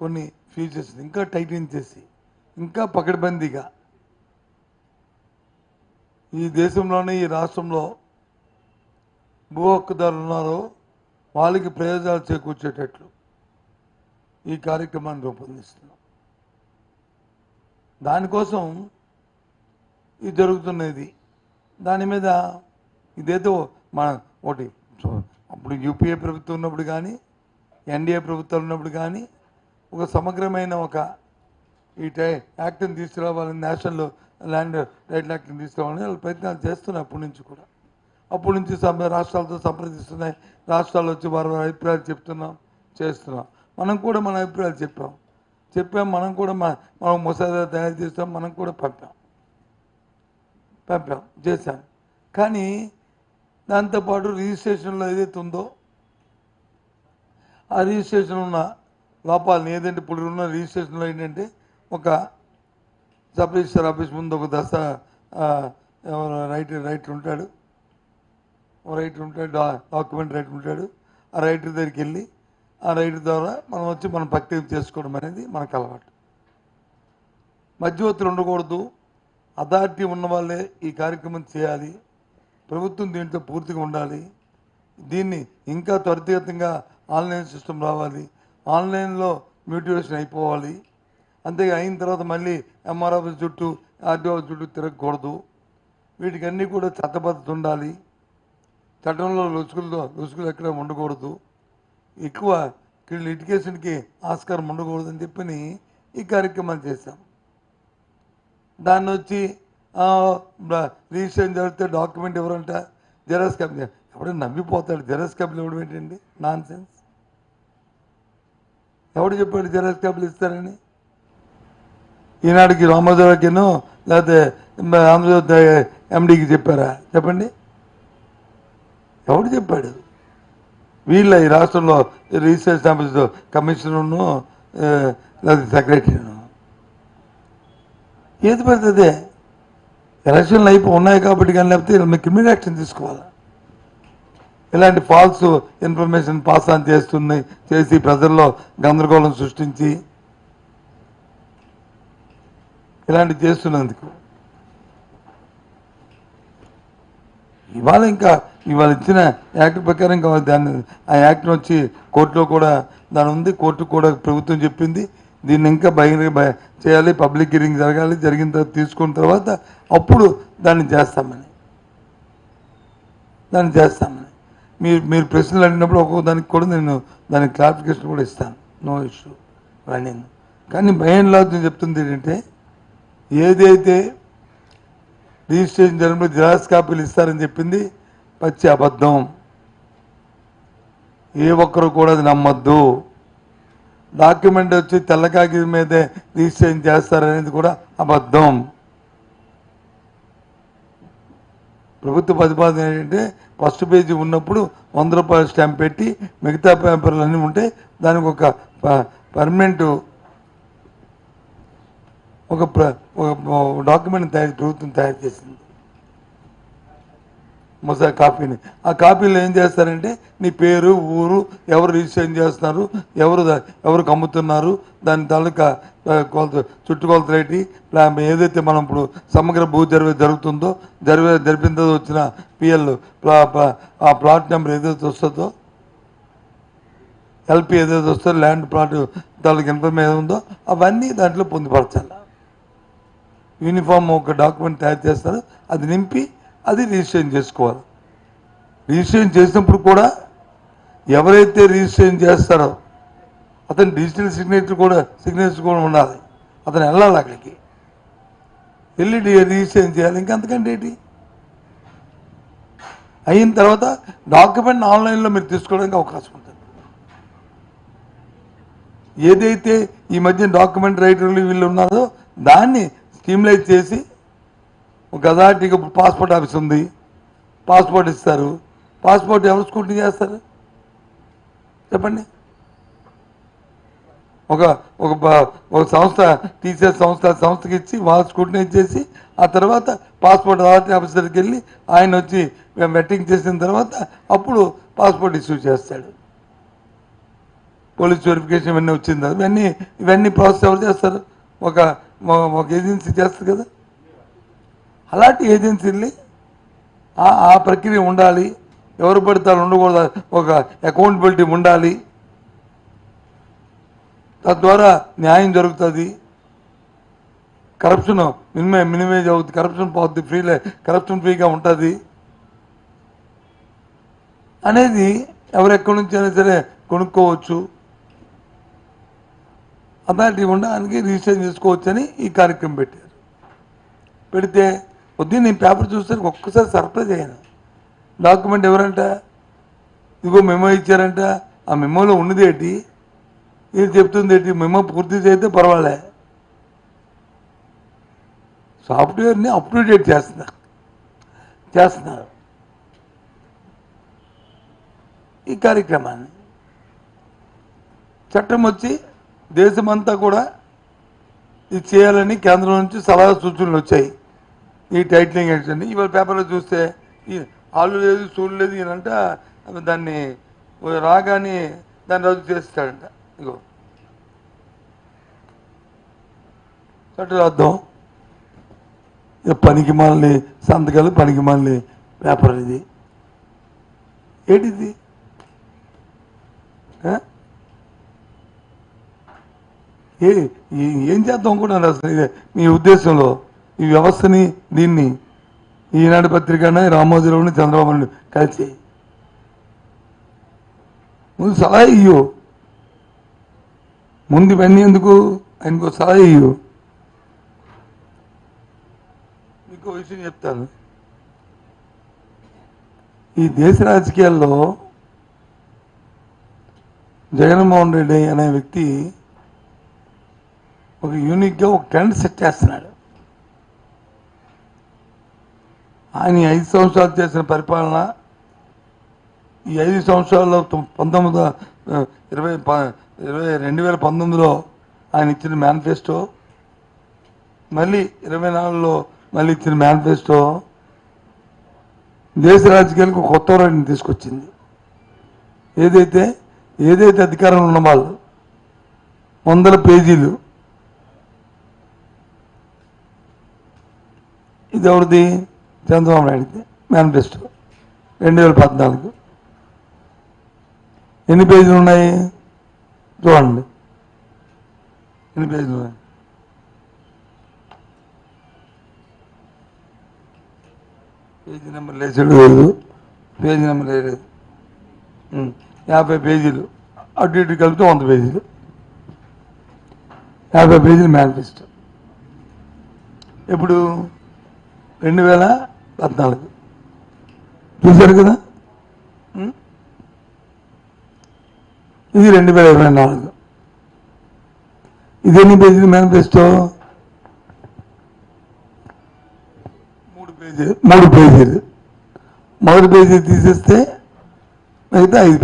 కొన్ని ఫీచర్స్ ఇంకా టైటిన్ చేసి ఇంకా పకడ్బందీగా ఈ దేశంలోనే ఈ రాష్ట్రంలో భూ హక్కుదారులు ఉన్నారో వాళ్ళకి ప్రయోజనాలు చేకూర్చేటట్లు ఈ కార్యక్రమాన్ని రూపొందిస్తున్నాం. దానికోసం ఇది జరుగుతున్నది. దాని మీద ఇదేదో మన ఒకటి అప్పుడు యూపీఏ ప్రభుత్వం ఉన్నప్పుడు కానీ ఎన్డీఏ ప్రభుత్వం ఉన్నప్పుడు కానీ ఒక సమగ్రమైన ఒక ఈ యాక్ట్ని తీసుకురావాలని నేషనల్ ల్యాండ్ రైట్ యాక్ట్ని తీసుకురావాలని వాళ్ళు ప్రయత్నాలు చేస్తున్నాయి. అప్పటి నుంచి రాష్ట్రాలతో సంప్రదిస్తున్నాయి. రాష్ట్రాలు వచ్చి వారి అభిప్రాయాలు చేస్తున్నాం. మనం కూడా మన అభిప్రాయాలు చెప్పాం. మనం కూడా మనం ముసాదా తయారు చేస్తాం. మనం కూడా చేశాం. కానీ దాంతోపాటు రిజిస్ట్రేషన్లో ఏదైతే ఉందో ఆ రిజిస్ట్రేషన్ ఉన్న లోపాలని ఏదంటే ఇప్పుడు ఉన్న రిజిస్ట్రేషన్లో ఏంటంటే ఒక సబ్ రిజిస్టర్ ఆఫీస్ ముందు ఒక రైటర్ ఉంటాడు, డాక్యుమెంట్ రైటర్ ఉంటాడు. ఆ రైటర్ దగ్గరికి వెళ్ళి ఆ రైటర్ ద్వారా మనం వచ్చి మనం ప్రక్రియ చేసుకోవడం అనేది మనకు అలవాటు. మధ్యవర్తులు ఉండకూడదు. అథారిటీ ఉన్న వాళ్ళే ఈ కార్యక్రమం చేయాలి. ప్రభుత్వం దీంట్లో పూర్తిగా ఉండాలి. దీన్ని ఇంకా త్వరితగతంగా ఆన్లైన్ సిస్టమ్ రావాలి. ఆన్లైన్లో మ్యూటివేషన్ అయిపోవాలి. అంతే అయిన తర్వాత మళ్ళీ ఎంఆర్ ఆఫీస్ చుట్టూ ఆర్డీఓ చుట్టూ తిరగకూడదు. వీటికన్నీ కూడా చట్టబద్ధత ఉండాలి. చట్టంలో రుసుకులు ఎక్కడ ఉండకూడదు. ఎక్కువ లిటిగేషన్కి ఆస్కారం ఉండకూడదు అని చెప్పని ఈ కార్యక్రమాలు చేశాం. దాన్ని వచ్చి రిజిస్ట్రేషన్ జరిగితే డాక్యుమెంట్ ఎవరంట జెరాక్స్ కాపీ ఎవడైనా నమ్మిపోతాడు. జెరాక్స్ కాపీలు ఇవ్వడం ఏంటండి? Non sense. ఎవడు చెప్పాడు జెరాక్స్ కాపీలు ఇస్తారని? ఈనాడుకి రామోజీరావుకినో లేకపోతే రామోజీ ఎండీకి చెప్పారా? చెప్పండి, ఎవడు చెప్పాడు? వీళ్ళ ఈ రాష్ట్రంలో రిజిస్ట్రేషన్ ఆఫీస్ కమిషనర్ను లేదా సెక్రటరీను ఏది పడుతుంది? ఎలక్షన్లు ఉన్నాయి కాబట్టి కానీ లేకపోతే మీరు క్రిమినల్ యాక్షన్ తీసుకోవాలి. ఇలాంటి ఫాల్స్ ఇన్ఫర్మేషన్ పాస్ ఆన్ చేసి ప్రజల్లో గందరగోళం సృష్టించి ఇలాంటివి చేస్తున్నందుకు ఇవాళ ఇచ్చిన యాక్ట్ ప్రకారం దాన్ని ఆ యాక్ట్ని వచ్చి కోర్టులో కూడా దాని ఉంది. కోర్టు కూడా ప్రభుత్వం చెప్పింది దీన్ని ఇంకా బహిరంగ చేయాలి, పబ్లిక్ హియరింగ్ జరగాలి. జరిగిన తర్వాత తీసుకున్న తర్వాత అప్పుడు దాన్ని చేస్తామని మీరు ప్రశ్నలు అడిగినప్పుడు ఒక్కొక్క దానికి కూడా నేను దానికి క్లారిఫికేషన్ కూడా ఇస్తాను. No issue running. కానీ భయం లాగా చెప్తుంది ఏంటంటే ఏదైతే రిజిస్ట్రేషన్ జరిగినప్పుడు జిరాక్స్ కాపీలు ఇస్తారని చెప్పింది పచ్చి అబద్ధం. ఏ ఒక్కరు కూడా అది నమ్మద్దు. డాక్యుమెంట్ వచ్చి తెల్లకాకి మీదే రిజిస్ట్రేషన్ చేస్తారనేది కూడా అబద్ధం. ప్రభుత్వ ప్రతిపాదన ఏంటంటే ఫస్ట్ పేజీ ఉన్నప్పుడు 100 రూపాయల స్టాంప్ పెట్టి మిగతా పేపర్లు అన్నీ ఉంటే దానికి ఒక పర్మనెంట్ ఒక డాక్యుమెంట్ ప్రభుత్వం తయారు చేసింది, మొదటి కాపీని. ఆ కాపీలో ఏం చేస్తారంటే నీ పేరు, ఊరు, ఎవరు రిజిస్ట్రేషన్ చేస్తున్నారు, ఎవరికి అమ్ముతున్నారు, దాని తాలూకా చుట్టుకొలత రేటి, ఏదైతే మనం ఇప్పుడు సమగ్ర భూ జరుగుతుందో జరిపిన తర్వాత వచ్చిన పిఎల్ ఆ ప్లాట్ నెంబర్ ఏదైతే వస్తుందో, ఎల్పి ఏదైతే వస్తుందో, ల్యాండ్ ప్లాట్ తాలూకా ఇన్ఫర్మేషన్ ఉందో అవన్నీ దాంట్లో పొందుపరచాలి. యూనిఫామ్ ఒక డాక్యుమెంట్ తయారు చేస్తారు, అది నింపి అది రిజిస్ట్రేషన్ చేసుకోవాలి. రిజిస్ట్రేషన్ చేసినప్పుడు కూడా ఎవరైతే రిజిస్ట్రేషన్ చేస్తారో అతను డిజిటల్ సిగ్నేచర్ కూడా ఉండాలి. అతను వెళ్ళాలి, అక్కడికి వెళ్ళి రిజిస్ట్రేషన్ చేయాలి. ఇంకంతకంటే ఏంటి? అయిన తర్వాత డాక్యుమెంట్ ఆన్లైన్లో మీరు తీసుకోవడానికి అవకాశం ఉంటుంది. ఏదైతే ఈ మధ్య డాక్యుమెంట్ రైటర్లు వీళ్ళు ఉన్నారో దాన్ని స్ట్రీమ్లైజ్ చేసి ఒక అథారిటీకి పాస్పోర్ట్ ఆఫీస్ ఉంది, పాస్పోర్ట్ ఇస్తారు. పాస్పోర్ట్ ఎవరు స్క్రూటినీ చేస్తారు చెప్పండి? ఒక సంస్థ టీచర్స్ సంస్థకి ఇచ్చి వాళ్ళు స్క్రూటినీ చేసి ఆ తర్వాత పాస్పోర్ట్ అథారిటీ ఆఫీసర్కి వెళ్ళి ఆయన వచ్చి వెట్టింగ్ చేసిన తర్వాత అప్పుడు పాస్పోర్ట్ ఇష్యూ చేస్తాడు. పోలీస్ వెరిఫికేషన్ ఇవన్నీ వచ్చింది కదా, ఇవన్నీ ప్రాసెస్ ఎవరు చేస్తారు? ఒక ఏజెన్సీ చేస్తుంది కదా. అలాంటి ఏజెన్సీని ఆ ప్రక్రియ ఉండాలి. ఎవరు పడతారు ఉండకూడదు, ఒక అకౌంటబిలిటీ ఉండాలి. తద్వారా న్యాయం జరుగుతుంది, కరప్షన్ మినిమైజ్ అవుతుంది, కరప్షన్ పోతుంది, కరప్షన్ ఫ్రీగా ఉంటుంది అనేది ఎవరెక్కడి నుంచి అయినా సరే కొనుక్కోవచ్చు. అథారిటీ ఉండడానికి రిజిస్ట్రేషన్ చేసుకోవచ్చని ఈ కార్యక్రమం పెట్టారు. పెడితే పొద్దున్న నేను పేపర్ చూస్తే ఒక్కసారి సర్ప్రైజ్ అయ్యాను. డాక్యుమెంట్ ఎవరంట, ఇదిగో మెమో ఇచ్చారంట. ఆ మెమోలో ఉన్నది ఏంటి, ఇది చెప్తుంది ఏంటి, మెమో పూర్తి చేస్తే పర్వాలే, సాఫ్ట్వేర్ని అప్ టు డేట్ చేస్తున్నారు ఈ కార్యక్రమాన్ని. చట్టం వచ్చి దేశమంతా కూడా ఇది చేయాలని కేంద్రం నుంచి సలహా సూచనలు వచ్చాయి. ఈ టైటిలింగ్ యాక్షన్ ఇవాళ పేపర్లో చూస్తే ఆళ్ళు లేదు సూళ్ళు లేదు ఈయనంట దాన్ని రాగానే దాన్ని రద్దు చేస్తాడంట. ఇగో చట్టరాద్దాం, పనికి మాలని సంతకాలు, పనికి మాలని పేపర్ ఇది ఏంటిది? ఏం చేద్దాం అనుకుంటున్నారు అసలు మీ ఉద్దేశంలో? ఈ వ్యవస్థని దీన్ని ఈనాడు పత్రికనే రామోజీరావుని చంద్రబాబుని కలిసి ముందు సలహా ఇయ్యు, ముందు ఇవన్నీ ఎందుకు, ఆయనకు సలహా ఇయ్యు. మీకు విషయం చెప్తాను, ఈ దేశ రాజకీయాల్లో జగన్మోహన్ రెడ్డి అనే వ్యక్తి ఒక యూనిక్గా ఒక ట్రెండ్ సెట్ చేస్తున్నాడు. ఆయన 5 సంవత్సరాలు చేసిన పరిపాలన, ఈ 5 సంవత్సరాల్లో 2019లో ఆయన ఇచ్చిన మేనిఫెస్టో, మళ్ళీ 24లో మళ్ళీ ఇచ్చిన మేనిఫెస్టో దేశ రాజకీయాలకు కొత్త రైట్ని తీసుకొచ్చింది. ఏదైతే అధికారంలో ఉన్న వాళ్ళు 100 పేజీలు, ఇది ఎవరిది? చంద్రబాబు నాయుడుది మేనిఫెస్టో 2014. ఎన్ని పేజీలు ఉన్నాయి చూడండి, ఎన్ని పేజీలు ఉన్నాయి? పేజీ నెంబర్ లేదు, పేజీ నెంబర్ లేదు. 50 పేజీలు, అటు ఇటు కలిపితే 100 పేజీలు, 50 పేజీలు మేనిఫెస్టో. ఇప్పుడు 2014 చూశారు కదా. ఇది 2024. ఇది ఎన్ని పేజీలు మేనిఫెస్టో? 3 పేజీలు. మొదటి పేజీ తీసేస్తే మిగతా 5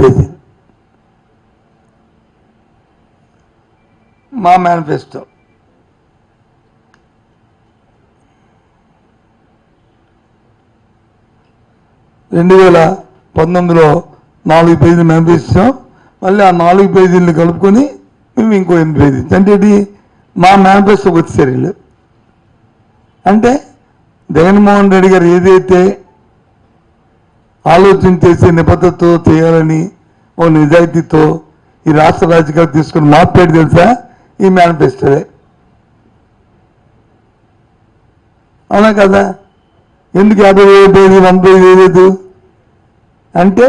పేజీలు. మా మేనిఫెస్టో 2019లో 4 పేజీలు మేనిఫెస్టో, మళ్ళీ ఆ 4 పేజీలను కలుపుకొని మేము ఇంకో 8 పేజీలు. అంటే మా మేనిఫెస్టోకి వచ్చేసారు వీళ్ళు. అంటే జగన్మోహన్ రెడ్డి గారు ఏదైతే ఆలోచన చేసే నిబద్ధతతో చేయాలని ఓ నిజాయితీతో ఈ రాష్ట్ర రాజకీయాలు తీసుకుని మార్పేది తెలుసా? ఈ మేనిఫెస్టోనే. అవునా కదా? ఎందుకు 50 పేజీ 100 పేజీ లేదు అంటే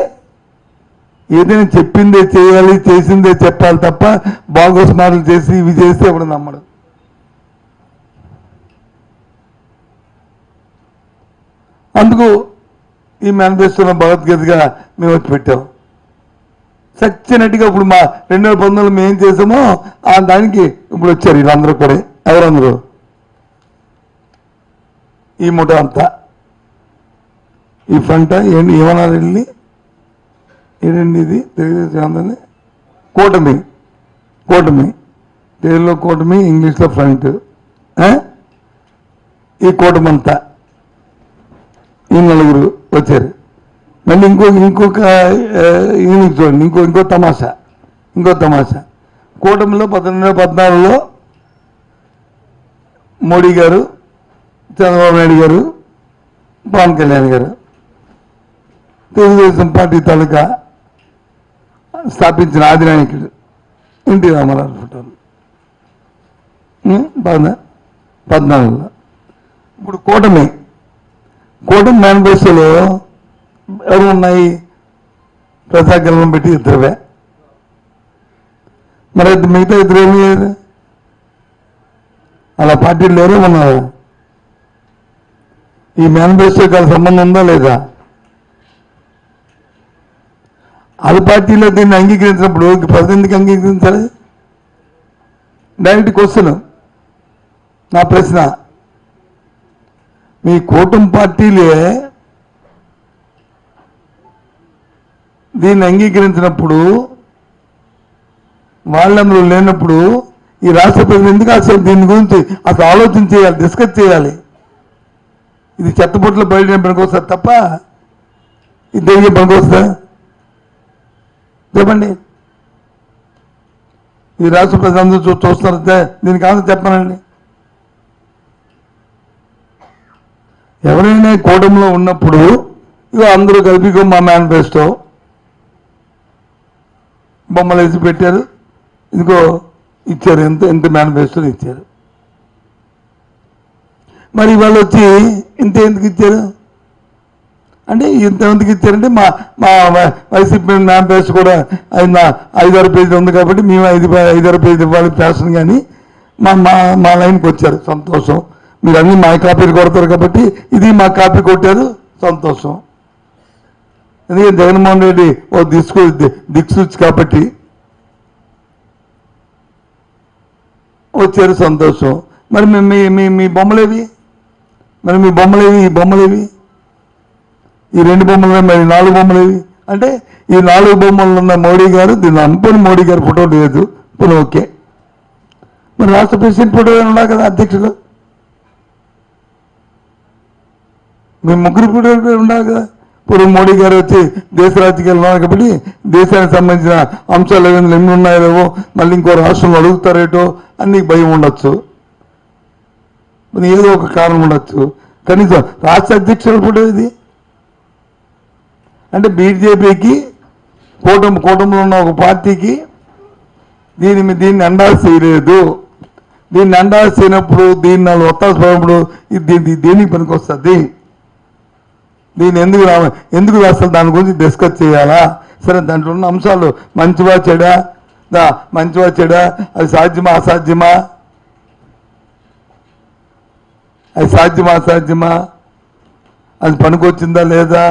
ఏదైనా చెప్పిందే చేయాలి, చేసిందే చెప్పాలి తప్ప బాగోస్ మాటలు చేసి ఇవి చేస్తే ఎవడు నమ్మడు. అందుకు ఈ మేనిఫెస్టోలో భగవద్గీతగా మేము వచ్చి పెట్టాం. సచ్చినట్టుగా ఇప్పుడు మా 2019లో మేము ఏం చేసామో ఆ దానికి ఇప్పుడు వచ్చారు వీళ్ళందరూ కూడా. ఎవరందరూ? ఈ ముఠా అంతా, ఈ ఫ్రంట్ ఏమన్నారు వెళ్ళి ఏంటండి ఇది తెలుగుదేశం కూటమి, తెలుగులో కూటమి, ఇంగ్లీష్లో ఫ్రంట్. ఈ కూటమి అంతా ఈ 4 వచ్చారు. మళ్ళీ ఇంకొక చూడండి, ఇంకో తమాషా కూటమిలో 2014లో మోడీ గారు, చంద్రబాబు నాయుడు గారు, పవన్ కళ్యాణ్ గారు తెలుగుదేశం పార్టీ తాలూకా స్థాపించిన ఆదినాయకుడు ఎన్టీ రామారావు ఫోటోలు బాగుందా 14లో. ఇప్పుడు కూటమి మేనిఫెస్టోలో ఎవరు ఉన్నాయి? ప్రజాగణం పెట్టి ఇద్దరువే, మరి మిగతా ఇద్దరు ఏమి లేదు. అలా పార్టీలు లేరు ఉన్నారు. ఈ మేనిఫెస్టోకి అది సంబంధం ఉందా లేదా? అది పార్టీలో దీన్ని అంగీకరించినప్పుడు ప్రజలు ఎందుకు అంగీకరించాలి? డైరెక్ట్ క్వశ్చన్, నా ప్రశ్న. మీ కూటమి పార్టీలే దీన్ని అంగీకరించినప్పుడు, వాళ్ళందరూ లేనప్పుడు ఈ రాష్ట్ర ప్రజలు ఎందుకు అసలు దీని గురించి అసలు ఆలోచన చేయాలి, డిస్కస్ చేయాలి? ఇది చెత్తపొట్లు బయట పనికొస్తుంది తప్ప ఇది దేనికి పనికొస్తుందా? చెప్పండి. ఈ రాష్ట్ర ప్రజలందరూ చూస్తున్నారు, దీనికి ఆన్సర్ చెప్పానండి. ఎవరైనా కూటమిలో ఉన్నప్పుడు ఇగో అందరూ కలిపి మా మేనిఫెస్టో బొమ్మలు వేసి పెట్టారు, ఇదిగో ఇచ్చారు, ఎంత మేనిఫెస్టోని ఇచ్చారు. మరి వాళ్ళు వచ్చి ఎందుకు ఇచ్చారు అంటే, ఇంతమందికి ఇచ్చారంటే మా వైసీపీ మేనిఫెస్టో కూడా 5-6 పేజీలు ఉంది కాబట్టి మేము 5-6 పేజీలు ఇవ్వాలి ఫ్యాషన్, కానీ మా లైన్కి వచ్చారు, సంతోషం. మీరు అన్నీ మా కాపీలు కొడతారు కాబట్టి ఇది మా కాపీ కొట్టారు, సంతోషం. ఎందుకంటే జగన్మోహన్ రెడ్డి దిక్సూచి కాబట్టి వచ్చారు, సంతోషం. మరి మీ బొమ్మలేవి? ఈ బొమ్మలేవి? ఈ 2 బొమ్మలు, మరి 4 బొమ్మలేవి? అంటే ఈ 4 బొమ్మలు ఉన్న మోడీ గారు, దీన్ని అనుకుని మోడీ గారి ఫోటో లేదు, ఇప్పుడు ఓకే. మరి రాష్ట్ర ప్రెసిడెంట్ ఫోటో ఉన్నా కదా, అధ్యక్షులు మీ ముగ్గురు ఫోటో ఉండాలి కదా. ఇప్పుడు మోడీ గారు వచ్చి దేశ రాజకీయాలు ఉన్నారు కాబట్టి దేశానికి సంబంధించిన అంశాలు ఎన్ని ఉన్నాయో, మళ్ళీ ఇంకో రాష్ట్రంలో అడుగుతారేటో అన్ని భయం ఉండొచ్చు, ఏదో ఒక కారణం ఉండొచ్చు. కనీసం రాష్ట్ర అధ్యక్షుల ఫోటో ఇది అంటే బీజేపీకి కూటమిలో ఉన్న ఒక పార్టీకి దీన్ని అండాల్సి చేయలేదు. దీన్ని అండాల్సి చేయనప్పుడు, దీన్ని వాళ్ళు ఒత్తాసపడినప్పుడు దేనికి పనికి వస్తుంది? దీన్ని ఎందుకు అసలు దాని గురించి డిస్కస్ చేయాలా? సరే, దాంట్లో ఉన్న అంశాలు మంచివా చెడా, అది సాధ్యమా అసాధ్యమా, అది పనికొచ్చిందా లేదా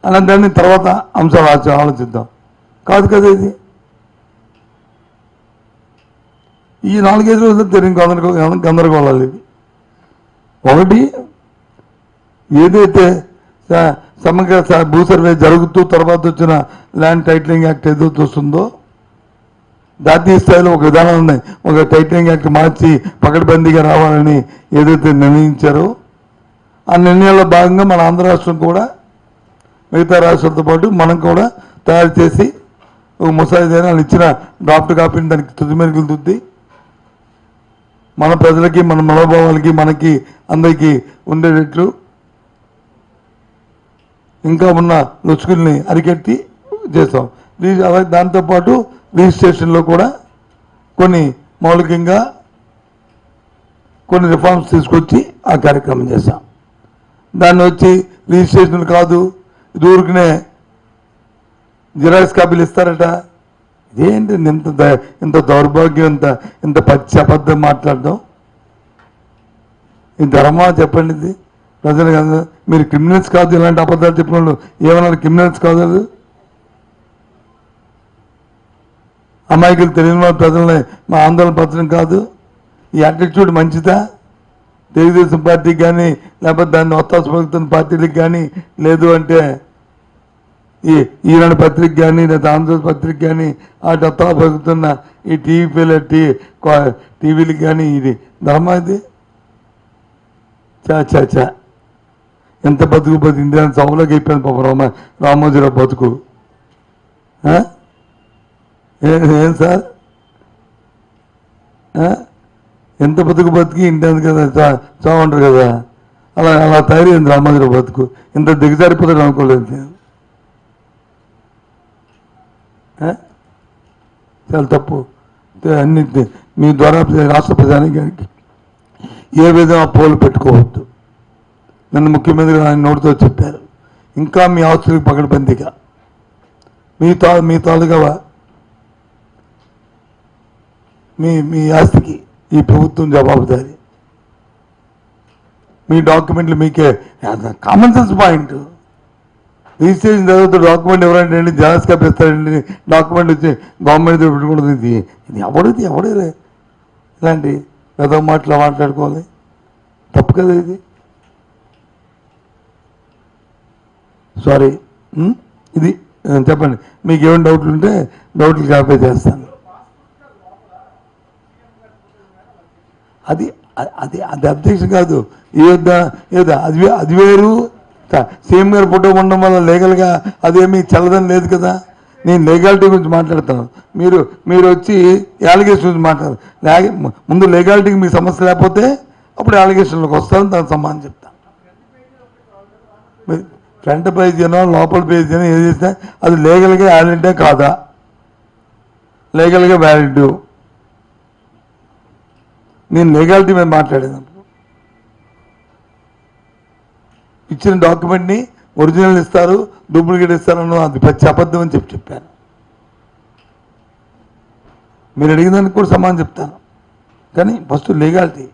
అన్న దాన్ని తర్వాత అంశాలు ఆలోచిద్దాం. కాదు కదా ఇది. ఈ 4-5 రోజులు తెలియని గందరగోళాలు ఇవి. ఒకటి, ఏదైతే సమగ్ర భూ సర్వే జరుగుతూ తర్వాత వచ్చిన ల్యాండ్ టైటిలింగ్ యాక్ట్ ఏదైతే వస్తుందో, జాతీయ స్థాయిలో ఒక విధానాన్ని, ఒక టైటిలింగ్ యాక్ట్ మార్చి పకడ్బందీగా రావాలని ఏదైతే నిర్ణయించారో, ఆ నిర్ణయాల్లో భాగంగా మన ఆంధ్ర రాష్ట్రం కూడా మిగతా రాష్ట్రాలతో పాటు మనం కూడా తయారు చేసి ఒక ముసాయిదాని వాళ్ళు ఇచ్చిన డ్రాఫ్ట్ కాపీని దానికి తుది మెరుగులు దిద్ది మన ప్రజలకి, మన మనోభావాలకి, మనకి అందరికీ ఉండేటట్లు ఇంకా ఉన్న లొచ్చుకుల్ని అరికెట్టి చేస్తాం. దాంతోపాటు రిజిస్ట్రేషన్లో కూడా మౌలికంగా కొన్ని రిఫార్మ్స్ తీసుకొచ్చి ఆ కార్యక్రమం చేశాం. దాన్ని వచ్చి రిజిస్ట్రేషన్ కాదు, ఇది ఊరికనే జిరాక్స్ కాపీలు ఇస్తారట. ఇదేంటి ఇంత దౌర్భాగ్యం, ఇంత పచ్చి అబద్ధం మాట్లాడడం? ఈ ధర్మా చెప్పండి ఇది ప్రజలు కదా. మీరు క్రిమినల్స్ కాదు, ఇలాంటి అబద్ధాలు చెప్పిన వాళ్ళు ఏమన్నారు? క్రిమినల్స్ కాదు, అమాయకులు తెలియని వాళ్ళ ప్రజల్ని మా ఆందోళన పరచడం కాదు. ఈ యాటిట్యూడ్ మంచిదా? తెలుగుదేశం పార్టీకి కానీ, లేకపోతే దాన్ని ఒత్తాసపడుతున్న పార్టీలకు కానీ, లేదు అంటే ఈనాడు పత్రిక కానీ, లేదా ఆంధ్రప్రదేశ్ పత్రిక కానీ, అటు ఒత్తాసపడుతున్న ఈ టీవీలకు కానీ ఇది ధర్మా? ఇది చా ఎంత బతుకు బతికింది అని సభలోకి అయిపోయింది పాప రామోజీరావు బతుకు. ఏం సార్ ఎంత బతుకు బతికి ఇంటి కదా చావంటారు కదా, అలా తయారైంది రామోజీరావు బతుకు. ఇంత దిగజారిపోతాడు అనుకోలేదు నేను. చాలా తప్పు. అన్ని మీ ద్వారా రాష్ట్ర ప్రజానికి ఏ విధంగా పోలు పెట్టుకోవద్దు. నన్ను ముఖ్యమంత్రి ఆయన నోటితో చెప్పారు, ఇంకా మీ ఆస్తులకు పకడ్బందీగా మీ తాలూకా మీ ఆస్తికి ఈ ప్రభుత్వం జవాబుదారి. మీ డాక్యుమెంట్లు మీకే. Common sense point. రిజిస్ట్రేషన్ తర్వాత డాక్యుమెంట్ ఎవరంటే జెరాక్స్ కాపీ ఇస్తారండి, డాక్యుమెంట్ వచ్చి గవర్నమెంట్ పెట్టుకుంటుంది. ఇది ఎవడే ఇలాంటి ఏదో మాట్లాడుకోవాలి, తప్పు కదా ఇది. సారీ, ఇది చెప్పండి. మీకు ఏమైనా డౌట్లు ఉంటే డౌట్లు క్లారిఫై చేస్తాను. అది అది అది అబ్జెక్షన్ కాదు. ఏదో అది వేరు. సీఎం గారు ఫోటో ఉండడం వల్ల లీగల్గా అదేమీ చల్లదని లేదు కదా. నేను లీగాలిటీ గురించి మాట్లాడతాను, మీరు వచ్చి యాలిగేషన్ గురించి మాట్లాడారు. ముందు లీగాలిటీకి మీ సమస్య లేకపోతే అప్పుడు యాలిగేషన్లోకి వస్తాను, దానికి సమాధానం చెప్తాను. ఫ్రంట్ పేజ్ అయినా లోపల పేజ్ అయినా ఏది చేసినా అది లీగల్గా వ్యాలిడే కాదా? లీగల్గా వ్యాలిడ్. నేను లీగాలిటీ మీద మాట్లాడేదాన్ని. ఇచ్చిన డాక్యుమెంట్ని ఒరిజినల్ ఇస్తారు, డూప్లికేట్ ఇస్తారని అది పచ్చి అబద్ధం అని చెప్పాను. మీరు అడిగిన దానికి కూడా సమాధానం చెప్తాను, కానీ ఫస్ట్ లీగాలిటీ.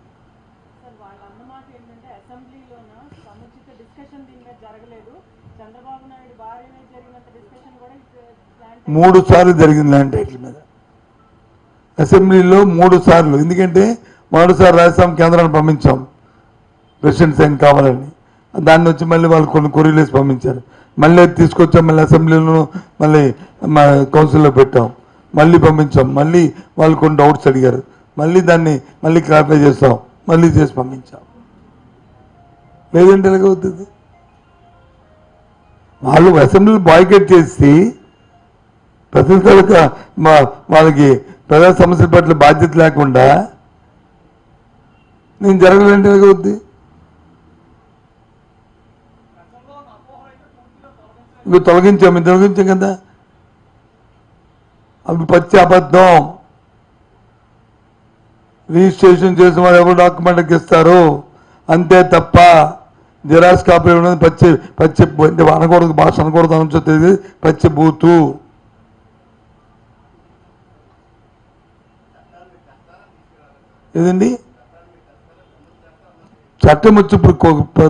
3 సార్లు జరిగింది ల్యాండ్ టైటిల్ మీద అసెంబ్లీలో 3 సార్లు. ఎందుకంటే మొదటిసారి రాజస్థాన్ కేంద్రాన్ని పంపించాం ప్రెసిడెంట్ సైన్ కావాలని, దాన్ని వచ్చి మళ్ళీ వాళ్ళు కొన్ని కొరియలేసి పంపించారు. మళ్ళీ తీసుకొచ్చాం, మళ్ళీ అసెంబ్లీలో మళ్ళీ కౌన్సిల్లో పెట్టాం, మళ్ళీ పంపించాం. మళ్ళీ వాళ్ళు కొన్ని డౌట్స్ అడిగారు, మళ్ళీ దాన్ని మళ్ళీ క్లారిఫై చేస్తాం, మళ్ళీ చేసి పంపించాం. లేదంటే ఎలాగవుతుంది? వాళ్ళు అసెంబ్లీ బాయ్కట్ చేసి ప్రతినిధులకు వాళ్ళకి ప్రజా సమస్యల పట్ల బాధ్యత లేకుండా నేను జరగలేంటే ఎలాగవుద్ది? ఇంకో తొలగించాం కదా. అవి పచ్చి అబద్ధం. రిజిస్ట్రేషన్ చేసిన వాళ్ళు ఎవరు డాక్యుమెంట్కి ఇస్తారు అంతే తప్ప జిరాక్స్ కాపీ ఉన్నది పచ్చి అనకూడదు, భాష అనకూడదు అనుకుంటుంది, పచ్చి బూతు. ఏదండి చట్టం వచ్చి ఇప్పుడు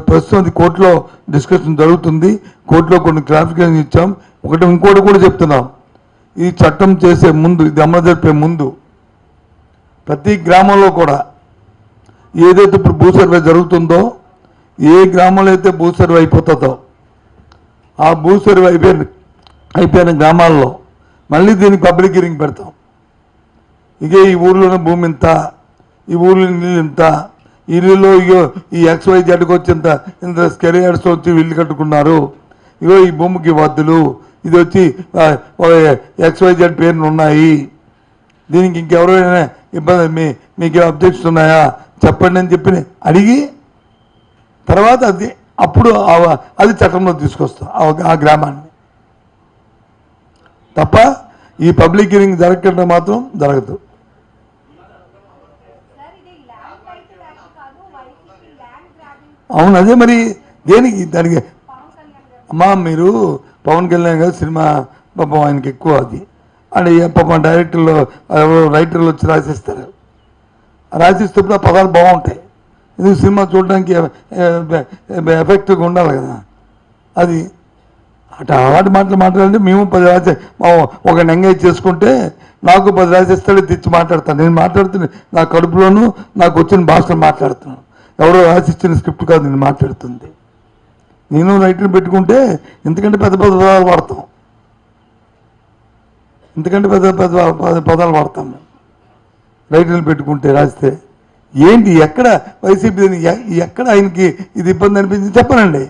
ప్రస్తుతం అది కోర్టులో డిస్కషన్ జరుగుతుంది. కోర్టులో కొన్ని క్లారిఫికేషన్ ఇచ్చాం. ఇంకోటి కూడా చెప్తున్నాం. ఈ చట్టం చేసే ముందు, ఇది అమలు జరిపే ముందు ప్రతి గ్రామంలో కూడా ఏదైతే ఇప్పుడు భూ సర్వే జరుగుతుందో, ఏ గ్రామంలో అయితే భూ సర్వే అయిపోతుందో ఆ భూ సర్వే అయిపోయిన గ్రామాల్లో మళ్ళీ దీనికి పబ్లిక్ హియరింగ్ పెడతాం. ఇక ఈ ఊర్లోనే భూమి ఇంత, ఈ ఊర్లో నీళ్ళు ఇంత, ఇల్లులో ఇగో ఈ XYZకి వచ్చి ఇంత స్కెర్ యార్డ్స్ వచ్చి ఇల్లు కట్టుకున్నారు, ఇగో ఈ భూమికి వద్దులు, ఇది వచ్చి XYZ పేర్లు ఉన్నాయి, దీనికి ఇంకెవరైనా ఇబ్బంది మీకు అబ్జెక్షన్స్ ఉన్నాయా చెప్పండి అని చెప్పి అడిగి తర్వాత అప్పుడు అది చట్టంలో తీసుకొస్తాం ఆ గ్రామాన్ని. తప్ప ఈ పబ్లిక్ హియరింగ్ జరగకుండా మాత్రం జరగదు. అవును, అదే మరి దేనికి దానికి అమ్మా. మీరు పవన్ కళ్యాణ్ గారు సినిమా పాపం ఆయనకి ఎక్కువ అది అండ్ పాపం డైరెక్టర్లు రైటర్లు వచ్చి రాసిస్తారు. రాసిస్తేప్పుడు ఆ పదాలు బాగుంటాయి, ఎందుకు సినిమా చూడడానికి ఎఫెక్టివ్గా ఉండాలి కదా. అది అలాంటి మాటలు మాట్లాడంటే మేము 10 రాసి ఒక ఎంగేజ్ చేసుకుంటే నాకు 10 రాసిస్తాడు, తెచ్చి మాట్లాడతాను. నేను మాట్లాడుతున్నా నా కడుపులోనూ నాకు వచ్చిన భాషలో మాట్లాడుతున్నాను. ఎవరో రాసిచ్చిన స్క్రిప్ట్ కాదు నేను మాట్లాడుతుంది. నేను రైటర్ని పెట్టుకుంటే ఇంతకంటే పెద్ద పదాలు వాడతాం, ఇంతకంటే పెద్ద పదాలు వాడతాం మేము రైటర్లు పెట్టుకుంటే. రాస్తే ఏంటి ఎక్కడ వైసీపీ ఎక్కడ ఆయనకి ఇది ఇబ్బంది అనిపించింది చెప్పనండి.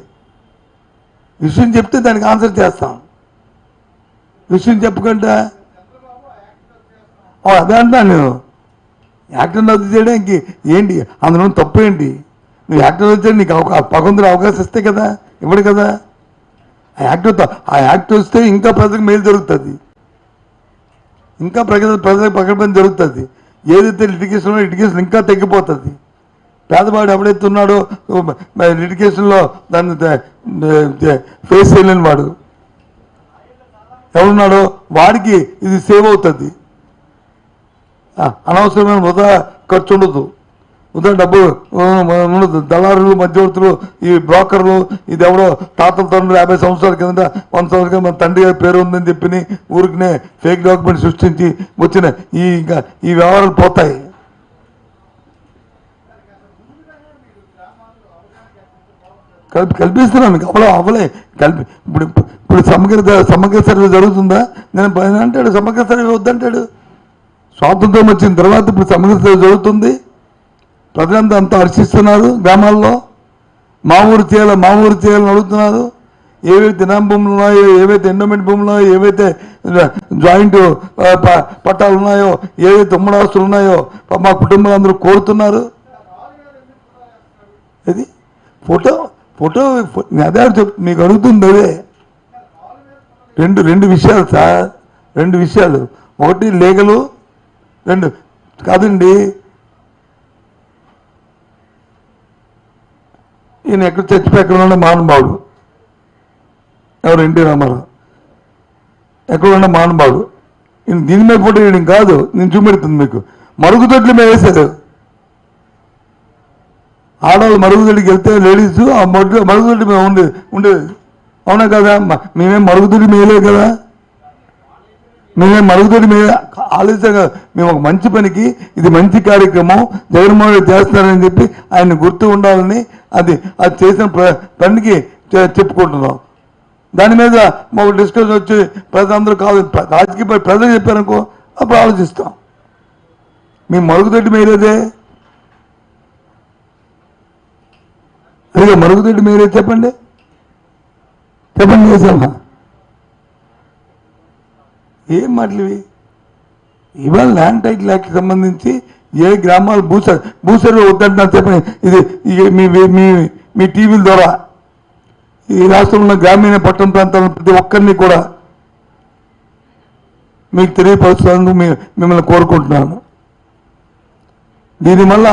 విషయం చెప్తే దానికి ఆన్సర్ చేస్తాం. విషయం చెప్పకుండా అదే అంటున్నాను నేను. యాక్టర్ రద్దు చేయడానికి ఏంటి అందులో తప్పు ఏంటి? నువ్వు యాక్టర్ రద్దు చేయడం నీకు భగవంతుడు అవకాశం ఇస్తే కదా, ఇవ్వడు కదా. ఆ యాక్టర్ వస్తే ఇంకా ప్రజలకు మేలు జరుగుతుంది, ఇంకా ప్రజలకు ప్రకటన జరుగుతుంది. ఏదైతే లిటిగేషన్ ఇంకా తగ్గిపోతుంది. పేదవాడు ఎవడైతే ఉన్నాడో లిటిగేషన్లో దాన్ని ఫేస్ చేయలేని వాడు ఎవరున్నాడో వాడికి ఇది సేవ్ అవుతుంది. అనవసరమైన వృధా ఖర్చు ఉండదు, వృధా డబ్బు ఉండదు. దళారులు, మధ్యవర్తులు, ఈ బ్రోకర్లు, ఇది ఎవడో తాతల తండ్రులు 50 సంవత్సరాల కింద 100 సంవత్సరాల కింద మన తండ్రి గారి పేరు ఉందని చెప్పి ఊరికినే ఫేక్ డాక్యుమెంట్ సృష్టించి వచ్చిన ఈ వ్యవహారాలు పోతాయి. కల్పిస్తున్నాను అవలే ఇప్పుడు సమగ్ర సర్వే జరుగుతుందా? నేను అంటాడు సమగ్ర సర్వే వద్దంటాడు. స్వాతంత్రం వచ్చిన తర్వాత ఇప్పుడు సమగ్ర సర్వే జరుగుతుంది. ప్రజలంతా అంతా హర్షిస్తున్నారు. గ్రామాల్లో మా ఊరు చేయాలని అడుగుతున్నారు. ఏవైతే ఇనాం భూములు ఉన్నాయో, ఏవైతే ఎండోమెంట్ భూములు ఉన్నాయో, ఏవైతే జాయింట్ పట్టాలు ఉన్నాయో, ఏవైతే ఉమ్మడి ఆస్తులు ఉన్నాయో మా కుటుంబాలు అందరూ కోరుతున్నారు. ఇది ఫోటో అదే మీకు అడుగుతుంది. అదే రెండు విషయాలు సార్, 2 విషయాలు. ఒకటి లీగలు, 2 కాదండి. ఈయన ఎక్కడ చచ్చిపోయి ఎక్కడ ఉన్న మహానుభావుడు ఎవరు? ఎన్టీ రామారావు. ఎక్కడ ఉన్న మహానుభావుడు. ఈయన దీని మీద ఫోటో వేయడం కాదు, నేను చూపెడుతుంది మీకు. మరుగుదొడ్ల మీద వేశారు. ఆడవాళ్ళు మరుగుదొడ్డికి వెళ్తే లేడీస్ ఆ మరుగుదొడ్డి మీద ఉండేది. అవునా కదా? మేమేం మరుగుదొడ్డి మేలే కదా, మేమేం మరుగుదొడ్డి మీద ఆలోచన. మేము ఒక మంచి పనికి, ఇది మంచి కార్యక్రమం జగన్మోహన్ రెడ్డి చేస్తారని చెప్పి ఆయన గుర్తు ఉండాలని అది చేసిన పనికి చెప్పుకుంటున్నాం. దాని మీద మాకు డిస్కషన్ వచ్చి ప్రజలందరూ కాదు, రాజకీయ ప్రజలు చెప్పారనుకో అప్పుడు ఆలోచిస్తాం. మేము మరుగుదొడ్డి మేలేదే, అదిగా మరుగుదొడ్డి మీరే చెప్పండి చేసామా? ఏం మాటలు ఇవాళ ల్యాండ్ టైటిల్ యాక్ట్కి సంబంధించి ఏ గ్రామాలు భూసర్వే వద్దంటున్నారు చెప్పండి. ఇది మీ టీవీల ద్వారా ఈ రాష్ట్రంలో గ్రామీణ పట్టణ ప్రాంతాల ప్రతి ఒక్కరిని కూడా మీకు తెలియపరుస్తున్నందుకు మిమ్మల్ని కోరుకుంటున్నాను. దీనివల్ల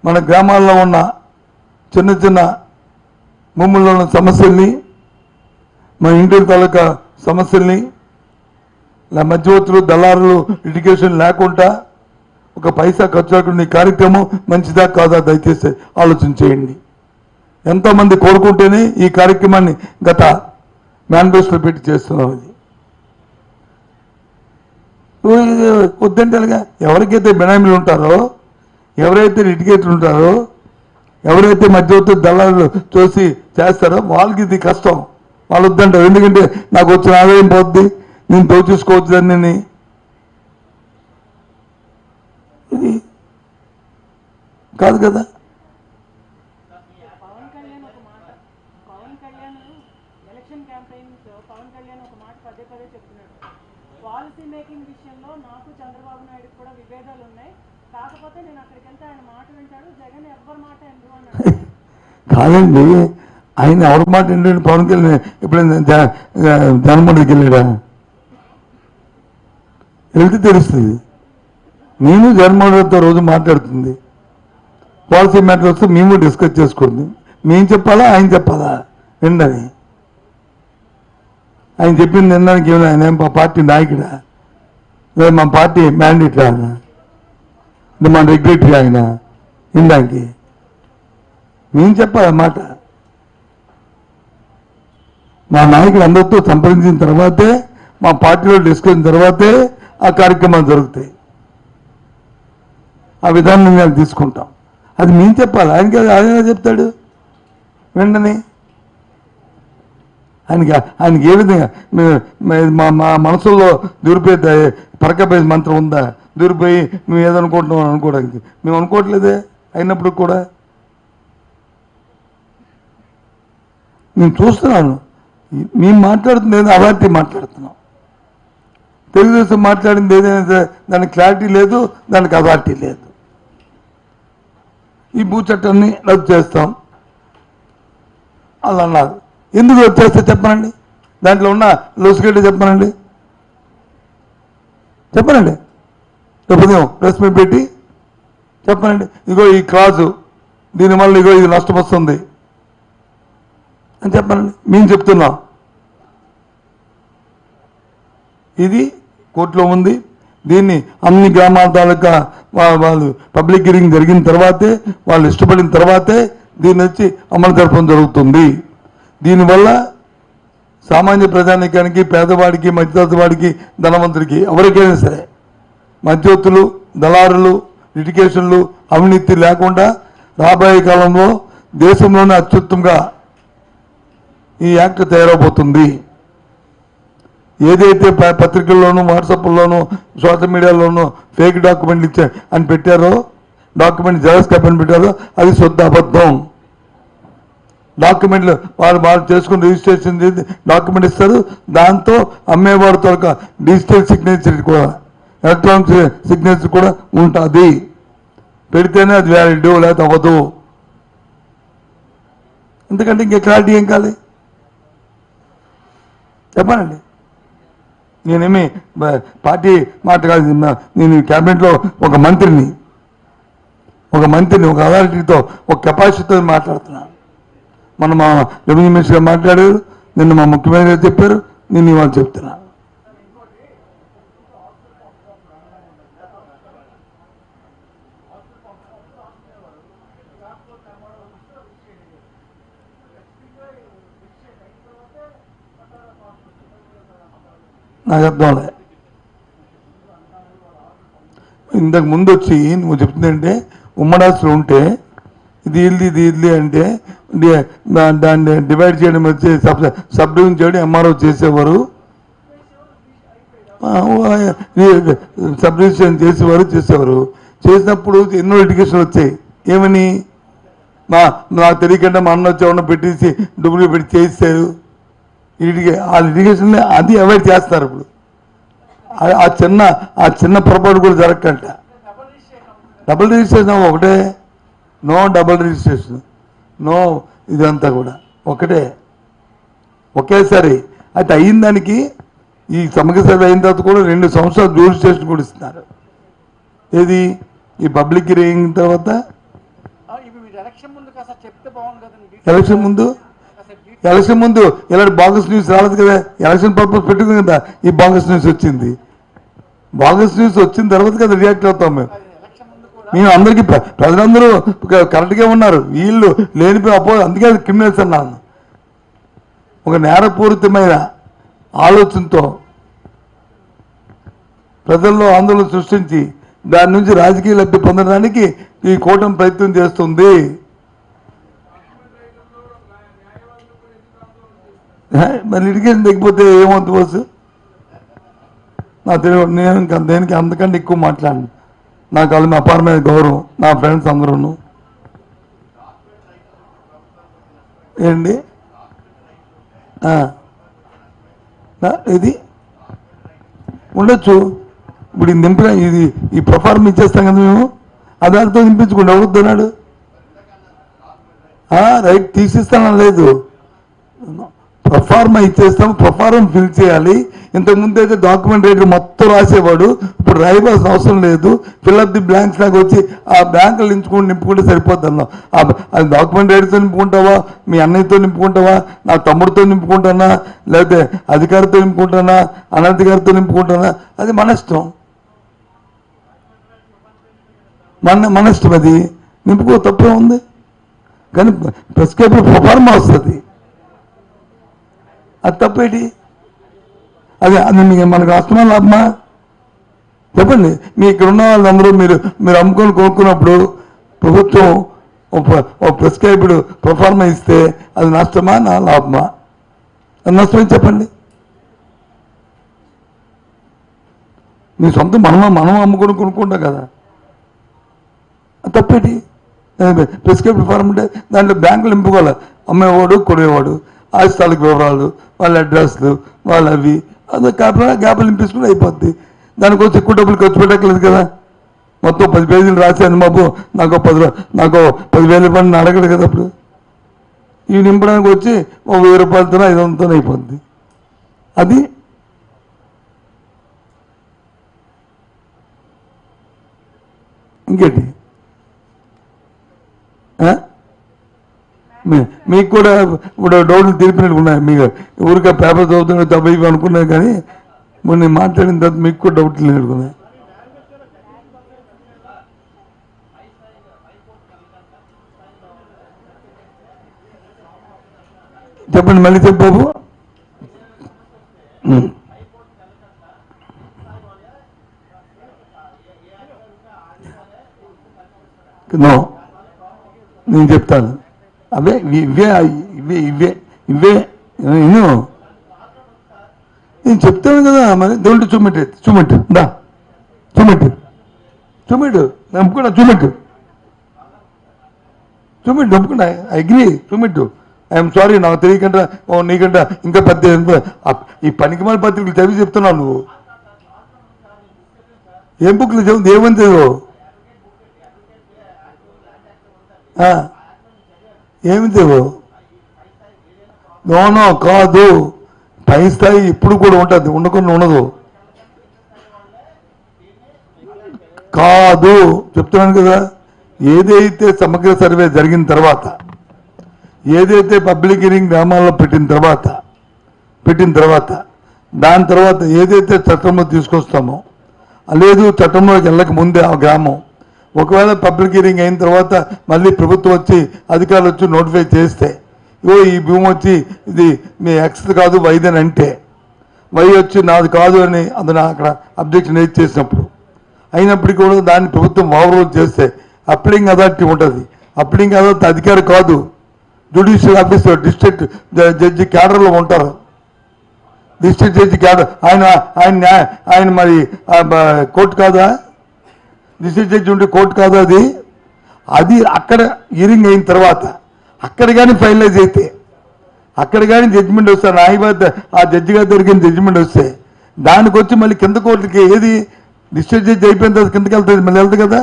మన గ్రామాల్లో ఉన్న చిన్న భూముల్లో ఉన్న సమస్యల్ని, మన ఇంటి తాలూకా సమస్యల్ని, మధ్యవర్తులు, దళారులు, లిటిగేషన్ లేకుండా ఒక పైసా ఖర్చు లేకుండా ఈ కార్యక్రమం మంచిదా కాదా దయచేసి ఆలోచన చేయండి. ఎంతోమంది కోరుకుంటేనే ఈ కార్యక్రమాన్ని గత మేనిఫెస్టోలో పెట్టి చేస్తున్నాం. ఇది వద్దంటేగా ఎవరికైతే బెనామీలు ఉంటారో, ఎవరైతే లిటిగేటర్లు ఉంటారో, ఎవరైతే మధ్యవర్తులు దళారులు చూసి చేస్తారో వాళ్ళకి ఇది కష్టం. వాళ్ళు వద్దంటారు. ఎందుకంటే నాకు వచ్చిన ఆదాయం పోద్ది, నేను దోచేసుకోవచ్చు దాన్ని. ఇది కాదు కదా. పాలసీ మేకింగ్ విషయంలో నాకు చంద్రబాబు నాయుడు కూడా విభేదాలు ఉన్నాయి. కాకపోతే నేను అక్కడికి వెళ్తే ఆయన మాట వింటాడు, జగన్ ఎవరి మాట ఎందుకు అన్నాడు. కాదండి, ఆయన ఎవరి మాట ఏంటంటే పవన్ కళ్యాణ్ ఎప్పుడైనా జగన్మోహన్కి వెళ్ళాడా? వెళ్తే తెలుస్తుంది. నేను జగన్మోహన్ రెడ్డితో రోజు మాట్లాడుతుంది. పాలసీ మ్యాటర్ వస్తే మేము డిస్కస్ చేసుకుంది. మేము చెప్పాలా ఆయన చెప్పాలా? విండని ఆయన చెప్పింది వినడానికి ఏమైనా ఆయన ఏం పార్టీ నాయకుడా? లేదా మా పార్టీ మ్యాండేట్ ఆయన, మన రెగ్యులేటరీ ఆయన వినడానికి? మేము చెప్పాలన్నమాట. మా నాయకులు అందరితో సంప్రదించిన తర్వాతే, మా పార్టీలో డిస్కషన్ తర్వాతే ఆ కార్యక్రమాలు జరుగుతాయి. ఆ విధానం మేము తీసుకుంటాం. అది మేము చెప్పాలి. ఆయన చెప్తాడు వెంటనే. ఆయనకి ఏ విధంగా మా మనసుల్లో దూరిపోయి పరకపోయే మంత్రం ఉందా? దూరిపోయి మేము ఏదనుకుంటున్నాం అనుకోవడానికి మేము అనుకోవట్లేదే. అయినప్పుడు కూడా నేను చూస్తున్నాను మేము మాట్లాడుతుంది ఏదో అవార్టీ మాట్లాడుతున్నాం. తెలుగుదేశం మాట్లాడింది ఏదైనా సరే దానికి క్లారిటీ లేదు, దానికి అథారిటీ లేదు. ఈ భూ చట్టాన్ని రద్దు చేస్తాం అలా అన్నారు. ఎందుకు రద్దు చేస్తే చెప్పనండి, దాంట్లో ఉన్న లొసుగడ్డ చెప్పనండి, చెప్పనండి. ఉదయం ప్రెస్ మీట్ పెట్టి చెప్పనండి, ఇగో ఈ క్లాజు దీనివల్ల ఇగో ఇది నష్టం వస్తుంది అని చెప్పనండి. మేము చెప్తున్నాం, ఇది కోర్టులో ఉంది. దీన్ని అన్ని గ్రామాల తాలూకా వాళ్ళు పబ్లిక్ హియరింగ్ జరిగిన తర్వాతే, వాళ్ళు ఇష్టపడిన తర్వాతే దీన్ని వచ్చి అమలు జరపడం జరుగుతుంది. దీనివల్ల సామాన్య ప్రజానికానికి, పేదవాడికి, మధ్యతరగతి వాడికి, ధనవంతుడికి ఎవరికైనా సరే మధ్యవర్తులు, దళారులు, లిటిగేషన్లు, అవినీతి లేకుండా రాబోయే కాలంలో దేశంలోనే అత్యుత్తమంగా ఈ యాక్ట్ తయారవబోతుంది. ఏదైతే పత్రికల్లోనూ, వాట్సాప్లోనూ, సోషల్ మీడియాలోనూ ఫేక్ డాక్యుమెంట్లు ఇచ్చా అని పెట్టారో, డాక్యుమెంట్ జెరాక్స్ కాపీని పెట్టారో అది శుద్ధ అబద్ధం. డాక్యుమెంట్లు వాళ్ళు చేసుకుని రిజిస్ట్రేషన్ చేసి డాక్యుమెంట్ ఇస్తారు. దాంతో అమ్మేవాడితో ఒక డిజిటల్ సిగ్నేచర్ కూడా, ఎలక్ట్రానిక్ సిగ్నేచర్ కూడా ఉంటుంది. పెడితేనే అది వ్యాలిడ్, లేకపోతే అవ్వదు. ఎందుకంటే ఇంకా క్లారిటీ ఏం కాదు చెప్పానండి. నేనేమి పార్టీ మాట కాదు, నేను క్యాబినెట్లో ఒక మంత్రిని, ఒక అథారిటీతో, ఒక కెపాసిటీతో మాట్లాడుతున్నాను. మన మా రెవెన్యూ మినిస్టర్ గారు మాట్లాడారు, నిన్న మా ముఖ్యమంత్రి గారు చెప్పారు, నేను ఇవాళ చెప్తున్నాను. నాకు అర్థంలే. ఇంతకు ముందు వచ్చి నువ్వు చెప్తుందంటే ఉమ్మడాసులు ఉంటే ఇది ఇల్లు అంటే దాన్ని డివైడ్ చేయడం వచ్చి సబ్ డివిజన్ చేయడం ఎంఆర్ఓ చేసేవారు, సబ్ డివిజన్ చేసేవారు. చేసినప్పుడు ఎన్నో లిటిగేషన్లు వచ్చాయి. ఏమని నాకు తెలియకుండా మా అన్న వచ్చి పెట్టేసి డబ్బులు పెట్టి చేయిస్తారు. ఆ లిటిగేషన్ అది అవాయిడ్ చేస్తారు. ఇప్పుడు ఆ చిన్న పొరపాటు కూడా జరగకంట. డబుల్ రిజిస్ట్రేషన్ ఒకటే, నో డబుల్ రిజిస్ట్రేషన్, నో ఇదంతా కూడా ఒకటే, ఒకేసారి. అయితే అయిన దానికి ఈ సమగ్ర సర్వే అయిన తర్వాత కూడా 2 సంవత్సరాలు రిజిస్ట్రేషన్ కూడా ఇస్తున్నారు. ఏది ఈ పబ్లిక్ హియరింగ్ తర్వాత ఎలక్షన్ ముందు ఇలాంటి బాగస్ న్యూస్ రాలేదు కదా. ఎలక్షన్ పర్పస్ పెట్టుకుంది కదా ఈ బాగస్ న్యూస్ వచ్చింది. బాగస్ న్యూస్ వచ్చిన తర్వాత కదా రియాక్ట్ అవుతాం మేము అందరికీ. ప్రజలందరూ కరెక్ట్గా ఉన్నారు, వీళ్ళు లేనిపోయి అందుకే క్రిమినల్స్ అన్నాను. ఒక నేరపూరితమైన ఆలోచనతో ప్రజల్లో ఆందోళన సృష్టించి దాని నుంచి రాజకీయ లబ్ధి పొందడానికి ఈ కూటమి ప్రయత్నం చేస్తుంది. మరి లిటిగేషన్ తగ్గిపోతే ఏమవుతుంది బస్సు? నేను ఇంకా దేనికి అంతకంటే ఎక్కువ మాట్లాడను. నాకు వాళ్ళ మీ అపారమైన గౌరవం, నా ఫ్రెండ్స్ అందరూ. ఏంటి ఇది ఉండొచ్చు. ఇప్పుడు ఇది నింపిన ఈ ప్రొఫార్మ్ ఇచ్చేస్తాం కదా మేము, ఆధార్తో నింపించుకోండి. ఎవరుతున్నాడు రైట్ తీసిస్తానని లేదు, ప్రొఫార్మా ఇచ్చేస్తాం. ప్రొఫార్మ్ ఫిల్ చేయాలి. ఇంతకుముందు అయితే డాక్యుమెంట్ రైటర్ మొత్తం రాసేవాడు, ఇప్పుడు రాయవలసిన అవసరం లేదు. ఫిల్అప్ ది బ్లాంక్స్ లాగా వచ్చి ఆ బ్యాంకులు నింపుకుంటే సరిపోద్ది అన్నాం. అది డాక్యుమెంట్ రైటర్తో నింపుకుంటావా, మీ అన్నయ్యతో నింపుకుంటావా, నా తమ్ముడితో నింపుకుంటానా, లేకపోతే అధికారితో నింపుకుంటానా, అనధికారితో నింపుకుంటానా, అది మన ఇష్టం. మన ఇష్టం, అది నింపుకో, తప్పే ఉంది. కానీ ప్రిస్క్రైబ్ ప్రొఫార్మా వస్తుంది, అది తప్పేటి? అది మనకు అష్టమా లాభమా చెప్పండి. మీ ఇక్కడ ఉన్న వాళ్ళందరూ మీరు అమ్ముకొని కొనుక్కున్నప్పుడు ప్రభుత్వం ప్రిస్క్రైబ్డ్ ప్రొఫార్మా ఇస్తే అది నష్టమా నా లాభమా? అది నష్టమని చెప్పండి. మీ సొంత మనం అమ్ముకొని కొనుక్కుంటాం కదా, తప్పేటి? ప్రిస్క్రైబ్డ్ ఫార్మ్ అంటే దాంట్లో బ్యాంకులు నింపుకోవాలి, అమ్మేవాడు కొనేవాడు. స్థలాలకు వివరాలు, వాళ్ళ అడ్రస్లు, వాళ్ళ అవి అది గ్యాప్లు నింపించుకుని అయిపోద్ది. దానికోసం ఎక్కువ డబ్బులు ఖర్చు పెట్టక్కలేదు కదా. మొత్తం 10 పేజీలు రాశాను బాబు, నాకు 10,000 రూపాయలు అడగడు కదా. అప్పుడు ఇవి నింపడానికి వచ్చి 1000 రూపాయలతో 500తో అయిపోద్ది. అది ఇంకేంటి మీకు కూడా ఇప్పుడు డౌట్లు తీర్పినట్టు ఉన్నాయి. మీకు ఊరికే పేపర్ చదువుతున్న తప్ప ఇవి అనుకున్నాను, కానీ ఇప్పుడు నేను మాట్లాడిన తర్వాత మీకు కూడా డౌట్లు నేర్చుకున్నాయి. చెప్పండి, మళ్ళీ చెప్పు బాబు. నో, నేను చెప్తాను. అవే ఇవే ఇవే ఇవే ఇవే నేను చెప్తాను కదా. మరి దేవుడు చూమెట్టు దా చూమెట్టు నమ్ముకున్నా, చూమెట్టు నమ్ముకున్నా. ఐ అగ్రీ, చూమెట్టు. ఐఎమ్ సారీ, నాకు తెలియకుండా నీకంటే ఇంకా పెద్ద ఈ పనికిమాల పత్రికలు చదివి చెప్తున్నావు నువ్వు. ఏం బుక్లు చదువు, ఏమని చదువు, ఏమి చదువు? నోనో కాదు, పై స్థాయి ఇప్పుడు కూడా ఉంటుంది, ఉండకుండా ఉండదు. కాదు చెప్తున్నాను కదా. ఏదైతే సమగ్ర సర్వే జరిగిన తర్వాత, ఏదైతే పబ్లిక్ హియరింగ్ గ్రామాల్లో పెట్టిన తర్వాత దాని తర్వాత ఏదైతే చట్టంలో తీసుకొస్తామో, లేదు చట్టంలోకి వెళ్ళక ముందే ఆ గ్రామం ఒకవేళ పబ్లిక్ హియరింగ్ అయిన తర్వాత మళ్ళీ ప్రభుత్వం వచ్చి అధికారులు వచ్చి నోటిఫై చేస్తే, ఈ భూమి వచ్చి ఇది మీ ఎక్స్ కాదు వైదని అంటే, వై వచ్చి నాది కాదు అని అతను అక్కడ అబ్జెక్షన్ రేజ్ చేసినప్పుడు అయినప్పటికీ కూడా దాన్ని ప్రభుత్వం ఓవర్లోడ్ చేస్తే అప్పీలింగ్ అథారిటీ ఉంటుంది. అప్పీలింగ్ అథారిటీ అధికారి కాదు, జ్యుడిషియల్ ఆఫీసర్, డిస్ట్రిక్ట్ జడ్జి క్యాడర్లో ఉంటారు. డిస్ట్రిక్ట్ జడ్జి క్యాడర్ ఆయన మరి కోర్టు కాదా? డిస్ట్రిక్ట్ జడ్జి ఉంటే కోర్టు కాదు. అది అక్కడ హియరింగ్ అయిన తర్వాత అక్కడ కానీ ఫైనలైజ్ అయితే, అక్కడ కానీ జడ్జిమెంట్ వస్తే, న్యాయవాది ఆ జడ్జి గారి దొరికిన జడ్జిమెంట్ వస్తే దానికి వచ్చి మళ్ళీ కింద కోర్టుకి, ఏది డిస్ట్రిక్ట్ జడ్జి అయిపోయిన తర్వాత కిందకి వెళ్తుంది, మళ్ళీ వెళ్తుంది కదా.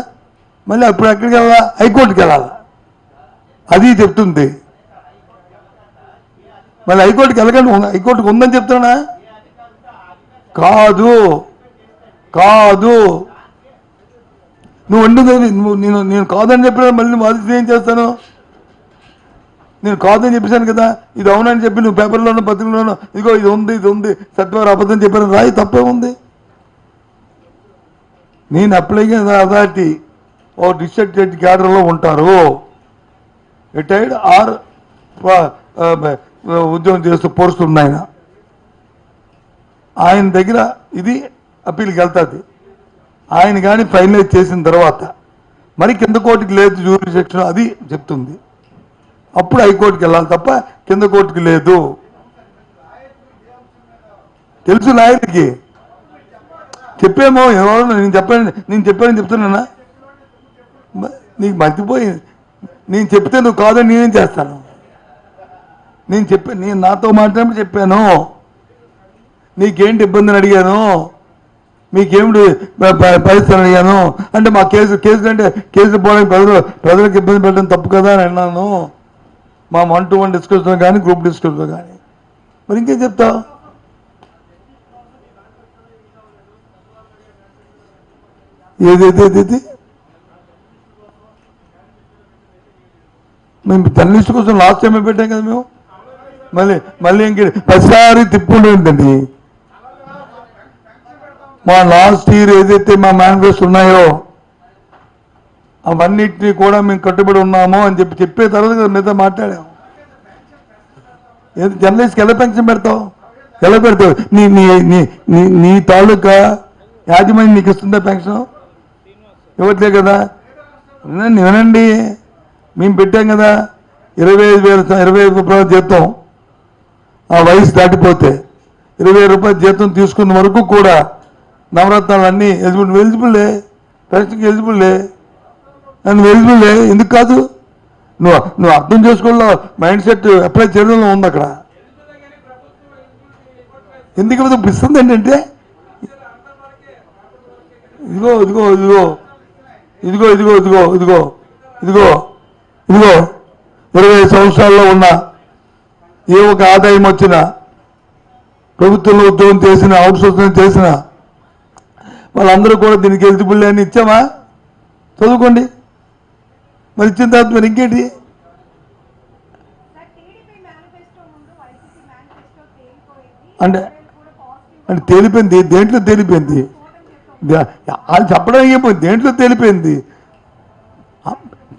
మళ్ళీ అప్పుడు ఎక్కడికి వెళ్ళాలా? హైకోర్టుకి వెళ్ళాలా? అది చెప్తుంది. మళ్ళీ హైకోర్టుకి వెళ్ళకండి, హైకోర్టుకు ఉందని చెప్తున్నా. కాదు నువ్వు వండింది నేను కాదని చెప్పినా మళ్ళీ నువ్వు వాదిస్తే ఏం చేస్తాను? నేను కాదని చెప్పేశాను కదా, ఇది అవునని చెప్పి నువ్వు పేపర్లోనో పత్రికలోనో ఇదిగో ఇది ఉంది సత్యవారు అబద్ధం చెప్పాను రాయి, తప్పే ఉంది. నేను అప్లైగా అథారిటీ ఓ డిస్ట్రిక్ట్ జడ్జి క్యాడర్లో ఉంటారు, రిటైర్డ్ ఆర్ ఉద్యోగం చేస్తూ పోస్ట్ ఉంది ఆయన దగ్గర ఇది అప్పీల్కి వెళ్తుంది. ఆయన కానీ ఫైనలైజ్ చేసిన తర్వాత మరి కింద కోర్టుకి లేదు జ్యూరిడిక్షన్, అది చెప్తుంది. అప్పుడు హైకోర్టుకి వెళ్ళాలి తప్ప కింద కోర్టుకి లేదు. తెలుసు లాయర్కి, చెప్పేమో ఎవరో నేను చెప్పానని చెప్తున్నానా? నీకు మర్చిపోయి నేను చెప్తే నువ్వు కాదని నేనేం చేస్తాను? నేను నాతో మాట్లాడి చెప్పాను, నీకేంటి ఇబ్బందిని అడిగాను, మీకేమిటి పరిస్థితులు అడిగాను అంటే మా కేసు అంటే కేసు పోవడానికి ప్రజలకు ఇబ్బంది పెట్టడం తప్పు కదా అని అన్నాను. మా 1-to-1 డిస్కషన్ కానీ గ్రూప్ డిస్కషన్ కానీ. మరి ఇంకేం చెప్తావు? ఏదైతే మేము జర్నలిస్ట్ కోసం లాస్ట్ టైం పెట్టాం కదా మేము. మళ్ళీ ఇంక ప్రతిసారి తిప్పుకుంటుందండి. మా లాస్ట్ ఇయర్ ఏదైతే మా మేనిఫెస్టో ఉన్నాయో అవన్నిటినీ కూడా మేము కట్టుబడి ఉన్నామో అని చెప్పే తర్వాత కదా మీద మాట్లాడాము. ఏది జర్నలిస్ట్కి ఎలా పెన్షన్ పెడతావు? ఎలా పెడతావు? నీ తాలూకా యాజమాన్యం నీకు ఇస్తుందా పెన్షన్? ఇవ్వట్లే కదా. వినండి, మేము పెట్టాం కదా 25,000 రూపాయలు జీతం, ఆ వయసు దాటిపోతే 20,000 రూపాయల జీతం తీసుకున్న వరకు కూడా నవరత్నాలు అన్నీ ఎలిజిబుల్లే, పెన్షన్కి ఎలిజిబుల్లే. నన్ను ఎలిజిబుల్లే ఎందుకు కాదు? నువ్వు అర్థం చేసుకోవడంలో మైండ్ సెట్ అప్లై చేయడంలో ఉంది. అక్కడ ఎందుకు ఇస్తుంది ఏంటంటే ఇదిగో ఇదిగో ఇదిగో ఇదిగో ఇదిగో ఇదిగో ఇదిగో ఇదిగో ఇదిగో 20 సంవత్సరాల్లో ఉన్న ఏ ఒక ఆదాయం వచ్చినా ప్రభుత్వంలో ఉద్యోగం చేసిన అవుట్సోర్సింగ్ చేసిన వాళ్ళందరూ కూడా దీనికి ఎలిజిబుల్ అని ఇచ్చామా? చదువుకోండి. మరి ఇచ్చిన తర్వాత మరి ఇంకేంటి? అంటే అంటే తేలిపోయింది. దేంట్లో తేలిపోయింది? అది చెప్పడం అయిపోయింది. దేంట్లో తేలిపోయింది?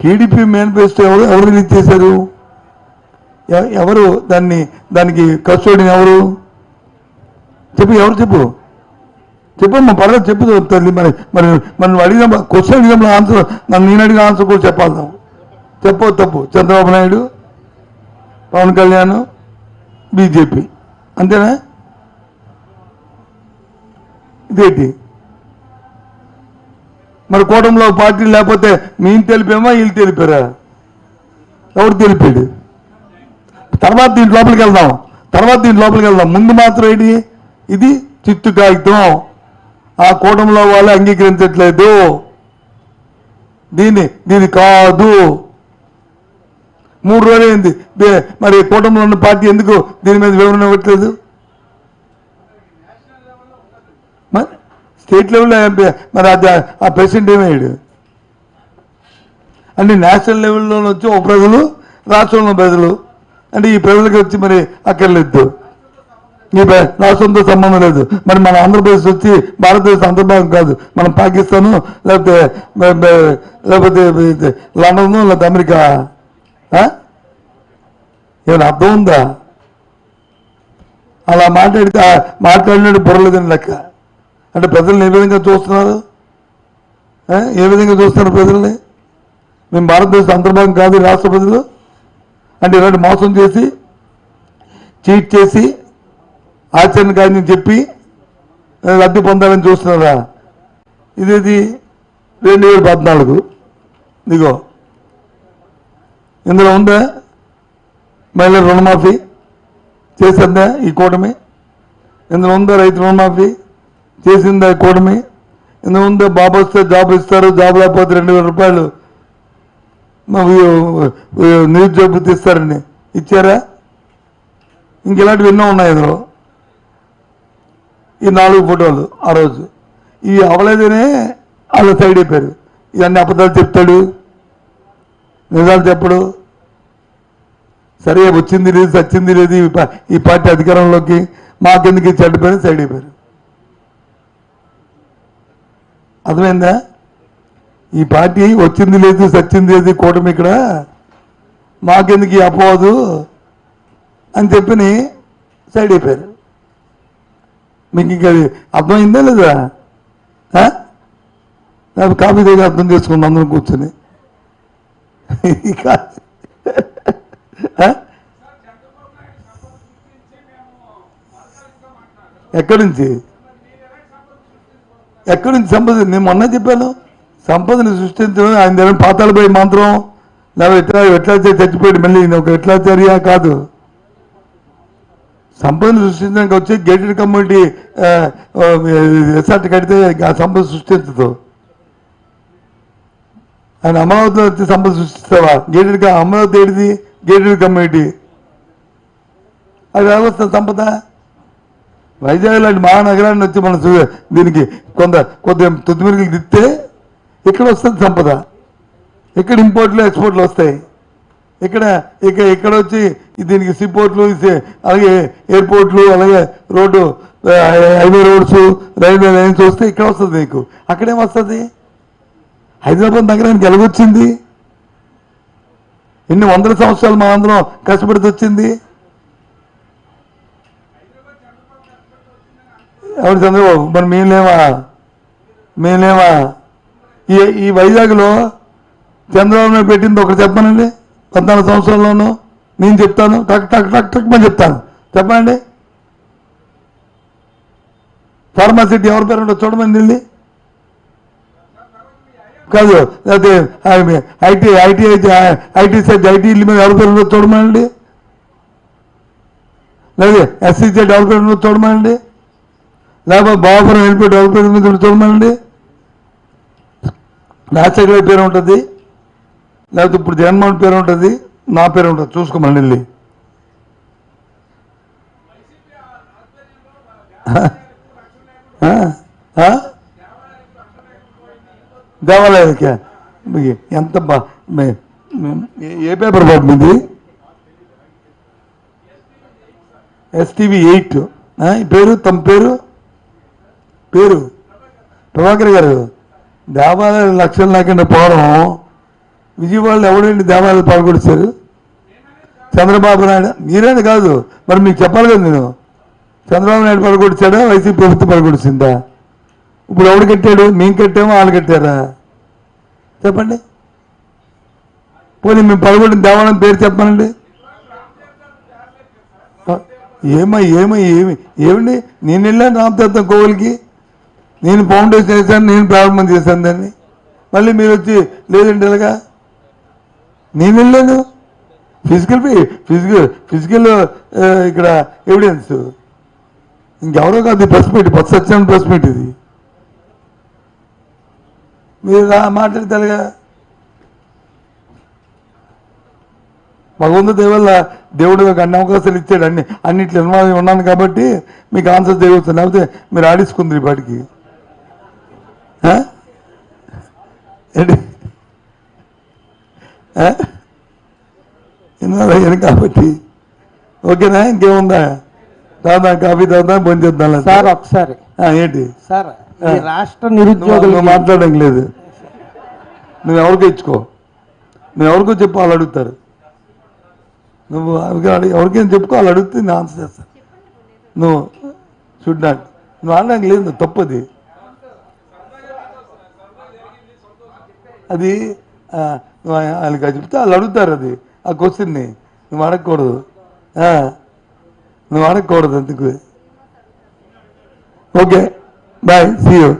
టీడీపీ మేనిఫెస్టో ఎవరు రిలీజ్ చేశారు? ఎవరు దానికి కస్టోడియన్ ఎవరు? చెప్పు, ఎవరు చెప్పు చెప్పమ్మా, పర్లేదు చెప్పు తల్లి. మరి మనం అడిగిన క్వశ్చన్ అడిగినప్పుడు ఆన్సర్, నేను అడిగిన ఆన్సర్ కూడా చెప్పాలి. చెప్పవు తప్పు. చంద్రబాబు నాయుడు, పవన్ కళ్యాణ్, బీజేపీ, అంతేనా? ఇదేంటి మరి కూటమిలో పార్టీలు లేకపోతే మేము తెలిపామా, వీళ్ళు తెలిపారా? ఎవరు తెలిపాడు? తర్వాత దీంట్ లోపలికి వెళ్దాం. ముందు మాత్రం ఏంటి? ఇది చిత్తు కాగితం. ఆ కూటమిలో వాళ్ళు అంగీకరించట్లేదు. దీని కాదు. 3 రోజులు అయింది. మరి కూటమిలో ఉన్న పార్టీ ఎందుకు దీని మీద వివరణ ఇవ్వట్లేదు? మరి స్టేట్ లెవెల్లో మరి ఆ ప్రెసిడెంట్ ఏమయ్యాడు? అంటే నేషనల్ లెవెల్లో వచ్చి ఒక ప్రజలు, రాష్ట్రంలో ప్రజలు, అంటే ఈ ప్రజలకు వచ్చి మరి అక్కర్లేదు. ఈ రాష్ట్రంతో సంబంధం లేదు. మరి మన ఆంధ్రప్రదేశ్ వచ్చి భారతదేశం అంతర్భాగం కాదు. మనం పాకిస్తాను, లేకపోతే లండన్, లేకపోతే అమెరికా. ఏమైనా అర్థం ఉందా? అలా మాట్లాడినట్టు బుర్రలేదని లెక్క. అంటే ప్రజల్ని ఏ విధంగా చూస్తున్నారు? ఏ విధంగా చూస్తున్నారు ప్రజల్ని? మేము భారతదేశం అంతర్భాగం కాదు రాష్ట్ర ప్రజలు అంటే ఇలాంటి మోసం చేసి, చీట్ చేసి, ఆచరణ కాదని చెప్పి లబ్ధి పొందాలని చూస్తున్నారా? ఇదేది 2014. ఇదిగో ఇందులో ఉందా? మహిళల రుణమాఫీ చేసిందా ఈ కూటమి? ఇందులో ఉందా? రైతు రుణమాఫీ చేసిందా ఈ కూటమి? ఇందులో ఉందా? బాబు వస్తే జాబ్ ఇస్తారు, జాబ్ లేకపోతే 2000 రూపాయలు నిరుద్యోగ వృత్తి ఇస్తారండి. ఇచ్చారా? ఇంక ఇలాంటివి ఎన్నో ఉన్నాయి. ఇందులో ఈ 4 ఫోటోలు ఆ రోజు ఇవి అవ్వలేదనే వాళ్ళు సైడ్ అయిపోయారు. ఇవన్నీ అబద్ధాలు చెప్తాడు, నిజాలు చెప్పడు. సరే వచ్చింది లేదు, సచ్చింది లేదు, ఈ పార్టీ అధికారంలోకి మాకెందుకు చెడ్డపోయిన సైడ్ అయిపోయారు. అర్థమైందా? ఈ పార్టీ వచ్చింది లేదు, సచ్చింది లేదు, కూటమి ఇక్కడ మాకెందుకు అపోదు అని చెప్పి సైడ్ అయిపోయారు. మీకు ఇంకా అర్థమైందా లేదా? నాకు కాపీ దగ్గర అర్థం చేసుకున్నాం అందరం కూర్చొని. ఎక్కడి నుంచి సంపద? నేను మొన్న చెప్పాను, సంపదని సృష్టించడం ఆయన దగ్గర పాతాళపై మంత్రం, లేదా ఎట్లా చచ్చిపోయాడు మళ్ళీ ఒక ఎట్లా చర్య కాదు. సంపదను సృష్టించడానికి వచ్చి గేటెడ్ కమ్యూనిటీ రిసార్ట్ కడితే ఆ సంపద సృష్టించదు. ఆయన అమరావతిలో వచ్చి సంపద సృష్టిస్తావా? అమరావతి ఏడిది? Gated community. అది వ్యవస్థ సంపద. వైజాగ్ లాంటి మహానగరాన్ని వచ్చి మనం దీనికి కొద్దిగా తుదిమిరికి దిస్తే ఇక్కడ వస్తుంది సంపద. ఇక్కడ ఇంపోర్ట్లు ఎక్స్పోర్ట్లు వస్తాయి. ఇక్కడ వచ్చి దీనికి సీపోర్ట్లు, అలాగే ఎయిర్పోర్ట్లు, అలాగే road highway roads, railway lines వస్తే ఇక్కడ వస్తుంది. నీకు అక్కడేం వస్తుంది? హైదరాబాద్ నగరానికి ఎలాగొచ్చింది? ఎన్ని వందల సంవత్సరాలు మా అందరం కష్టపడితే వచ్చింది. ఎవరు? చంద్రబాబు. మరి మేమేమా ఈ వైజాగ్లో చంద్రబాబు పెట్టింది ఒకటి చెప్పనండి. 14 సంవత్సరాల్లోనూ నేను చెప్తాను, టక్ టక్ టక్ టక్ అని చెప్తాను. చెప్పండి. ఫార్మాసిటీ ఎవరి పేరు ఉండదు చూడమని వెళ్ళి కాదు, లేకపోతే ఐటీ సెట్ ఐటీ మీద ఎవరి పేరు ఉండదు చూడమనండి, లేదా ఎస్సీ సెట్ ఎవరి పేరు ఉండదు చూడమనండి. లేకపోతే బాబురం వెళ్ళిపోయి డెవలప్మెంట్ మీద చూడమనండి. రాజశేఖర పేరు ఉంటుంది, లేకపోతే ఇప్పుడు జగన్మోహన్ పేరు ఉంటుంది, నా పేరు ఉంటుంది, చూసుకోమని వెళ్ళి. దేవాలయానికి ఎంత ఏ పేపర్ పడుతుంది? STV 8 పేరు తమ పేరు ప్రభాకర్ గారు. దేవాలయాలు లక్షలు లేకుండా పోవడం, విజయవాడలో ఎవడండి దేవాలయాలు పాల్గొడిచారు? చంద్రబాబు నాయుడు. మీరేది కాదు మరి, మీకు చెప్పాలి కదా నేను. చంద్రబాబు నాయుడు పడగొడిచాడా, వైసీపీ ప్రభుత్వం పడగొడిచిందా? ఇప్పుడు ఎవడు కట్టాడు? మేము కట్టామో వాళ్ళు కట్టారా? చెప్పండి. పోనీ మేము పడగొట్టిన దేవాలయం పేరు చెప్పానండి. ఏమండి, నేను వెళ్ళాను రామతీర్థం కోవిల్కి, నేను ఫౌండేషన్ వేసాను, నేను ప్రారంభం చేశాను దాన్ని. మళ్ళీ మీరు వచ్చి లేదండి ఇలాగా. నేను వెళ్ళాను. ఫిజికల్ ఇక్కడ ఎవిడెన్స్ ఇంకెవరో కాదు. ప్రెస్ మీట్, సత్యాన్ని ప్రెస్ మీట్ ఇది. మీరు మాట్లాడతారుగా. భగవంతుడి దయ వల్ల దేవుడు అన్ని అవకాశాలు ఇచ్చాడు. అన్నిట్లో ఇన్వాల్వ్ ఉన్నాను కాబట్టి మీకు ఆన్సర్ చేయవచ్చు. లేకపోతే మీరు ఆడించుకుంది ఈ పాటికి. ఏంటి ఇన్వాల్వ్ అయ్యాను కాబట్టి. ఓకేనా? ఇంకేముందా? తాదా కాఫీ తాదా భోజనం చేద్దాం సార్. ఒకసారి ఏంటి సార్, ఈ రాష్ట్ర నిరుద్యోగులు మాట్లాడడం లేదు. నువ్వు ఎవరికో ఇచ్చుకో, నువ్వు ఎవరికో చెప్పు, వాళ్ళు అడుగుతారు. నువ్వు ఎవరికైనా చెప్పుకో, వాళ్ళు అడిగితే నేను ఆన్సర్ చేస్తాను. నువ్వు చూడ్డానికి నువ్వు అనడానికి లేదు, నువ్వు తప్పది. అది వాళ్ళకి చెప్తే వాళ్ళు అడుగుతారు. అది ఆ క్వశ్చన్ని నువ్వు అడగకూడదు. నువ్వు అడగకూడదు అందుకు. Okay, bye, see you.